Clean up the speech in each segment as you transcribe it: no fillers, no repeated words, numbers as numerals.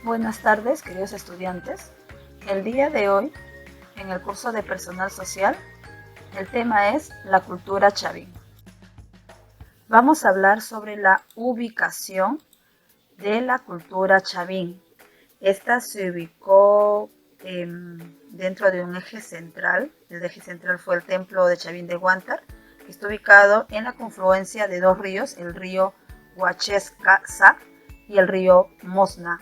Buenas tardes, queridos estudiantes. El día de hoy, en el curso de Personal Social, el tema es la cultura chavín. Vamos a hablar sobre la ubicación de la cultura chavín. Esta se ubicó dentro de un eje central. El eje central fue el templo de Chavín de Huántar, que está ubicado en la confluencia de dos ríos, el río Huachesca y el río Mosna.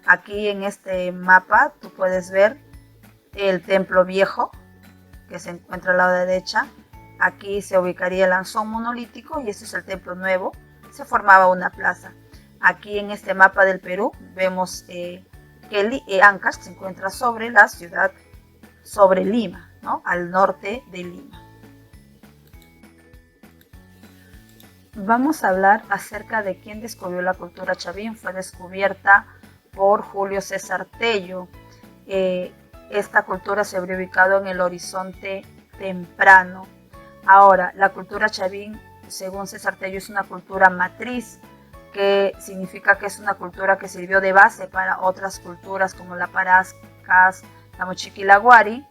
Aquí en este mapa tú puedes ver el templo viejo que se encuentra al lado derecha. Aquí se ubicaría el Anzón monolítico y este es el templo nuevo. Se formaba una plaza. Aquí en este mapa del Perú vemos que Ancash se encuentra sobre la ciudad, sobre Lima, ¿no? Al norte de Lima. Vamos a hablar acerca de quién descubrió la cultura chavín. Fue descubierta por Julio César Tello. Esta cultura se habría ubicado en el horizonte temprano. Ahora, la cultura chavín, según César Tello, es una cultura matriz, que significa que es una cultura que sirvió de base para otras culturas como la Paracas, la Mochica y la Guari,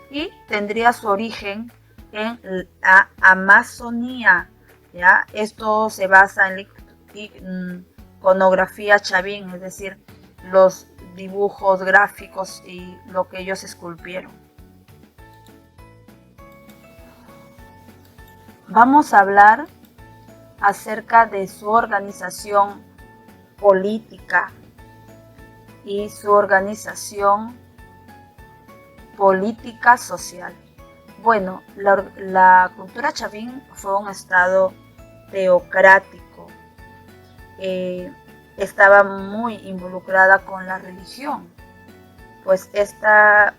y tendría su origen en la Amazonía. ¿Ya? Esto se basa en la iconografía chavín, es decir, los dibujos gráficos y lo que ellos esculpieron. Vamos a hablar acerca de su organización política y su organización política social. Bueno, la cultura chavín fue un estado teocrático. Estaba muy involucrada con la religión, pues esta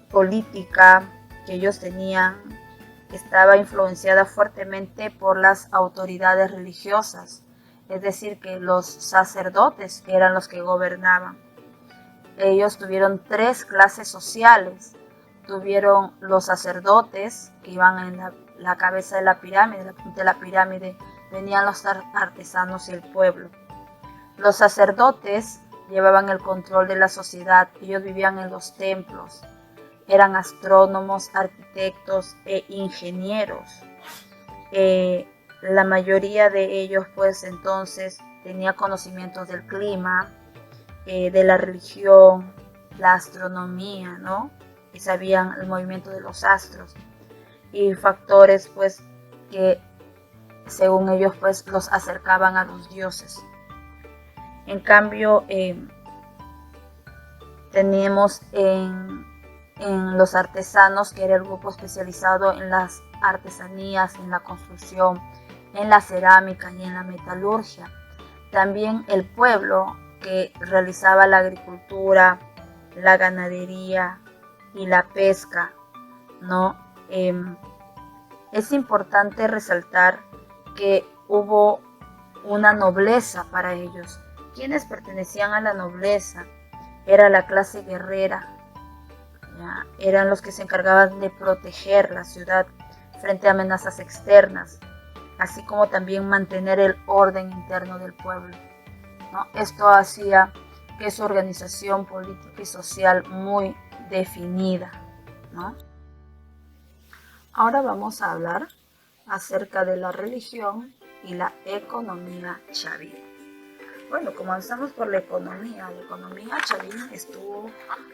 política que ellos tenían estaba influenciada fuertemente por las autoridades religiosas, es decir, que los sacerdotes eran los que gobernaban. Ellos tuvieron tres clases sociales. Tuvieron los sacerdotes que iban en la cabeza de la pirámide, la punta de la pirámide venían los artesanos y el pueblo. Los sacerdotes llevaban el control de la sociedad, ellos vivían en los templos, eran astrónomos, arquitectos e ingenieros. La mayoría de ellos pues entonces tenía conocimientos del clima, de la religión, la astronomía, ¿no? Y sabían el movimiento de los astros y factores pues que según ellos pues los acercaban a los dioses. En cambio teníamos en los artesanos, que era el grupo especializado en las artesanías, en la construcción, en la cerámica y en la metalurgia. También el pueblo que realizaba la agricultura, la ganadería y la pesca, ¿no? Es importante resaltar que hubo una nobleza para ellos. Quienes pertenecían a la nobleza era la clase guerrera, ¿ya? Eran los que se encargaban de proteger la ciudad frente a amenazas externas, así como también mantener el orden interno del pueblo, ¿no? Esto hacía que su organización política y social muy definida, ¿no? Ahora vamos a hablar acerca de la religión y la economía chavín. Bueno, comenzamos por la economía. La economía chavín estuvo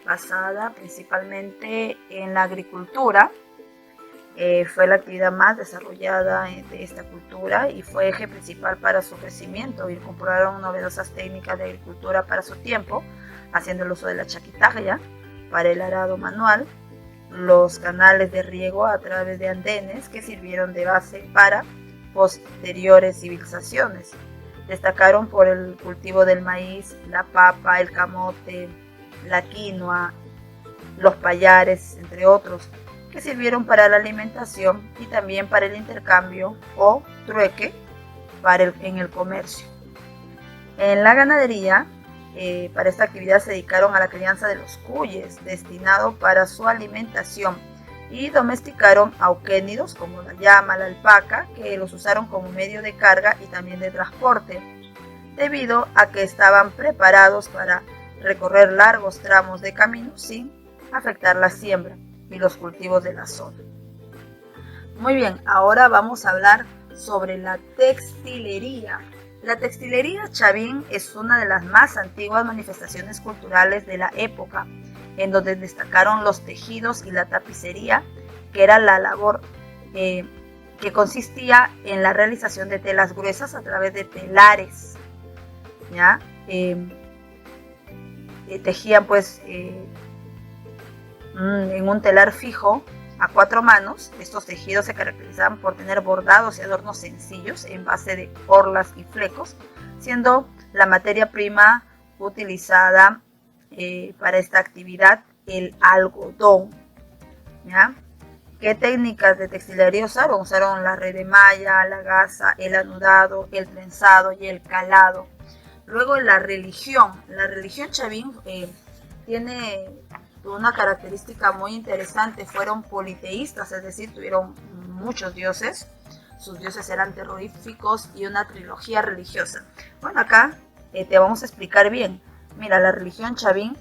basada principalmente en la agricultura. Fue la actividad más desarrollada de esta cultura y fue eje principal para su crecimiento. Incorporaron novedosas técnicas de agricultura para su tiempo, haciendo el uso de la chaquitalla para el arado manual, los canales de riego a través de andenes que sirvieron de base para posteriores civilizaciones. Destacaron por el cultivo del maíz, la papa, el camote, la quinoa, los payares, entre otros, que sirvieron para la alimentación y también para el intercambio o trueque en el comercio. En la ganadería, para esta actividad se dedicaron a la crianza de los cuyes, destinado para su alimentación, y domesticaron auquénidos como la llama, la alpaca, que los usaron como medio de carga y también de transporte. debido a que estaban preparados para recorrer largos tramos de camino sin afectar la siembra y los cultivos de la zona. Muy bien, ahora vamos a hablar sobre la textilería. La textilería chavín es una de las más antiguas manifestaciones culturales de la época, en donde destacaron los tejidos y la tapicería, que era la labor que consistía en la realización de telas gruesas a través de telares, ¿ya? Tejían pues en un telar fijo a 4 manos. Estos tejidos se caracterizaban por tener bordados y adornos sencillos en base de orlas y flecos, siendo la materia prima utilizada para esta actividad el algodón, ¿ya? ¿Qué técnicas de textilería usaron? Usaron la red de malla, la gasa, el anudado, el trenzado y el calado. Luego la religión chavín tiene una característica muy interesante. Fueron politeístas, es decir, tuvieron muchos dioses. Sus dioses eran terroríficos y una trilogía religiosa. Bueno, acá te vamos a explicar bien. Mira, la religión chavín,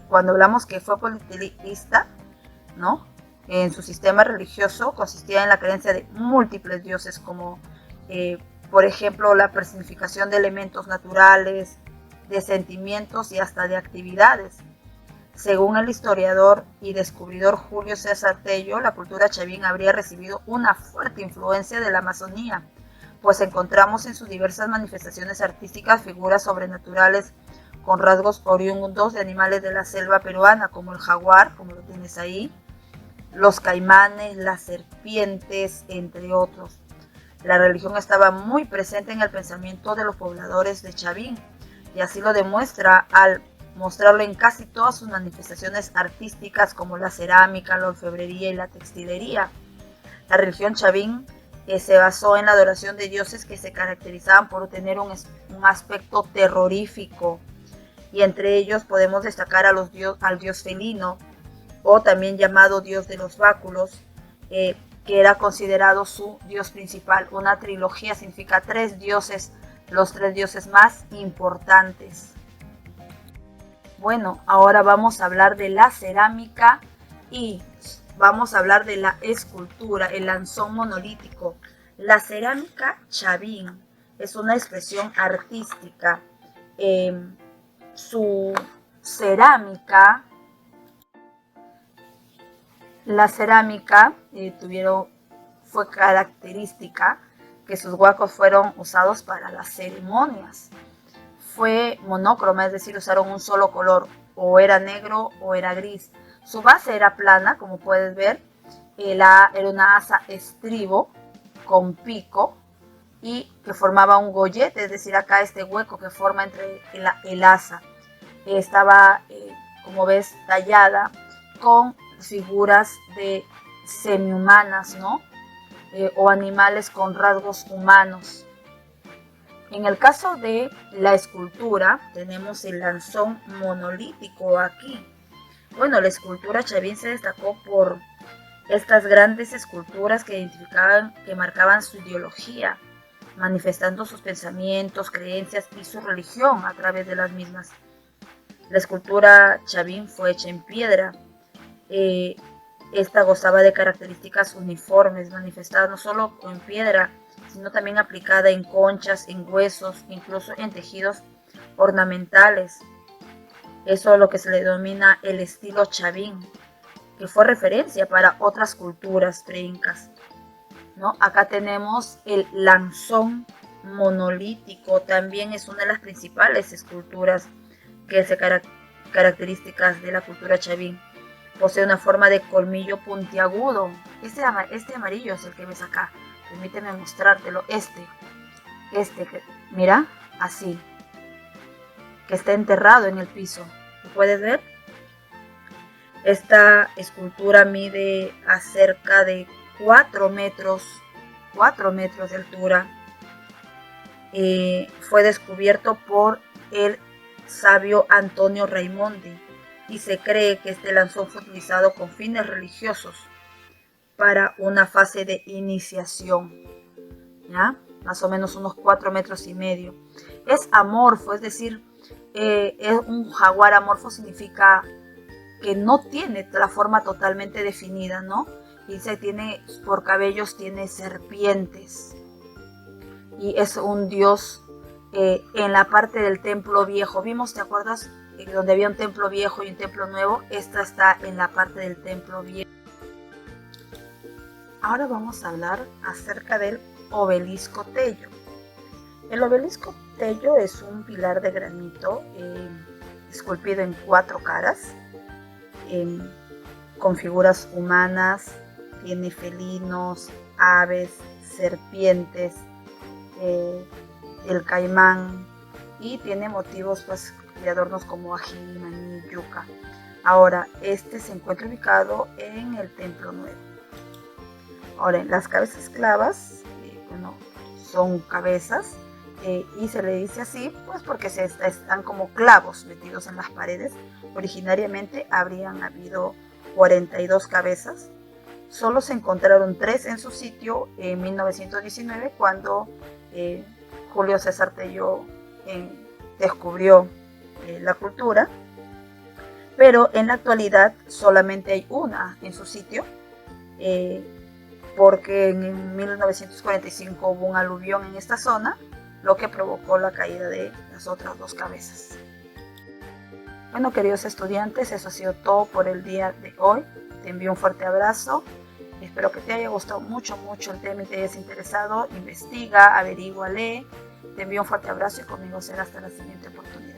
cuando hablamos que fue politeísta, ¿no? En su sistema religioso consistía en la creencia de múltiples dioses, como por ejemplo la personificación de elementos naturales, de sentimientos y hasta de actividades. Según el historiador y descubridor Julio César Tello, la cultura chavín habría recibido una fuerte influencia de la Amazonía, pues encontramos en sus diversas manifestaciones artísticas figuras sobrenaturales con rasgos oriundos de animales de la selva peruana, como el jaguar, como lo tienes ahí, los caimanes, las serpientes, entre otros. La religión estaba muy presente en el pensamiento de los pobladores de Chavín, y así lo demuestra al mostrarlo en casi todas sus manifestaciones artísticas, como la cerámica, la orfebrería y la textilería. La religión chavín se basó en la adoración de dioses que se caracterizaban por tener un aspecto terrorífico, y entre ellos podemos destacar al dios felino, o también llamado dios de los báculos, que era considerado su dios principal. Una trilogía significa 3 dioses, los 3 dioses más importantes. Bueno, ahora vamos a hablar de la cerámica y vamos a hablar de la escultura, el lanzón monolítico. La cerámica chavín es una expresión artística. La cerámica fue característica que sus huacos fueron usados para las ceremonias. Fue monócroma, es decir, usaron un solo color, o era negro o era gris. Su base era plana, como puedes ver, era una asa estribo con pico y que formaba un gollete, es decir, acá este hueco que forma entre el asa. Estaba, como ves, tallada con figuras de semihumanas, ¿no? O animales con rasgos humanos. En el caso de la escultura, tenemos el lanzón monolítico aquí. Bueno, la escultura chavín se destacó por estas grandes esculturas que identificaban, que marcaban su ideología, manifestando sus pensamientos, creencias y su religión a través de las mismas. La escultura chavín fue hecha en piedra. Esta gozaba de características uniformes, manifestadas no solo en piedra, sino también aplicada en conchas, en huesos, incluso en tejidos ornamentales. Eso es lo que se le denomina el estilo chavín, que fue referencia para otras culturas preincas, ¿no? Acá tenemos el lanzón monolítico, también es una de las principales esculturas que se características de la cultura chavín. Posee una forma de colmillo puntiagudo. Este amarillo es el que ves acá. Permíteme mostrártelo. Mira, así, que está enterrado en el piso. ¿Lo puedes ver? Esta escultura mide acerca de 4 metros de altura. Fue descubierto por el sabio Antonio Raimondi, y se cree que este lanzón fue utilizado con fines religiosos para una fase de iniciación, ¿ya? más o menos unos 4,5 metros. Es amorfo, es decir, es un jaguar amorfo, significa que no tiene la forma totalmente definida, ¿no? Y por cabellos tiene serpientes. Y es un dios en la parte del templo viejo. Vimos, ¿te acuerdas? Donde había un templo viejo y un templo nuevo. Esta está en la parte del templo viejo. Ahora vamos a hablar acerca del obelisco Tello. El obelisco Tello es un pilar de granito esculpido en 4 caras, con figuras humanas, tiene felinos, aves, serpientes, el caimán, y tiene motivos pues, de adornos como ají, maní, yuca. Ahora, este se encuentra ubicado en el Templo Nuevo. Ahora, las cabezas clavas, bueno, son cabezas, y se le dice así pues porque están como clavos metidos en las paredes. Originariamente habrían habido 42 cabezas. Solo se encontraron 3 en su sitio en 1919, cuando Julio César Tello descubrió la cultura, pero en la actualidad solamente hay una en su sitio, porque en 1945 hubo un aluvión en esta zona, lo que provocó la caída de las otras 2 cabezas. Bueno, queridos estudiantes, eso ha sido todo por el día de hoy. Te envío un fuerte abrazo. Espero que te haya gustado mucho el tema y te hayas interesado. Investiga, averigua, lee. Te envío un fuerte abrazo y conmigo será hasta la siguiente oportunidad.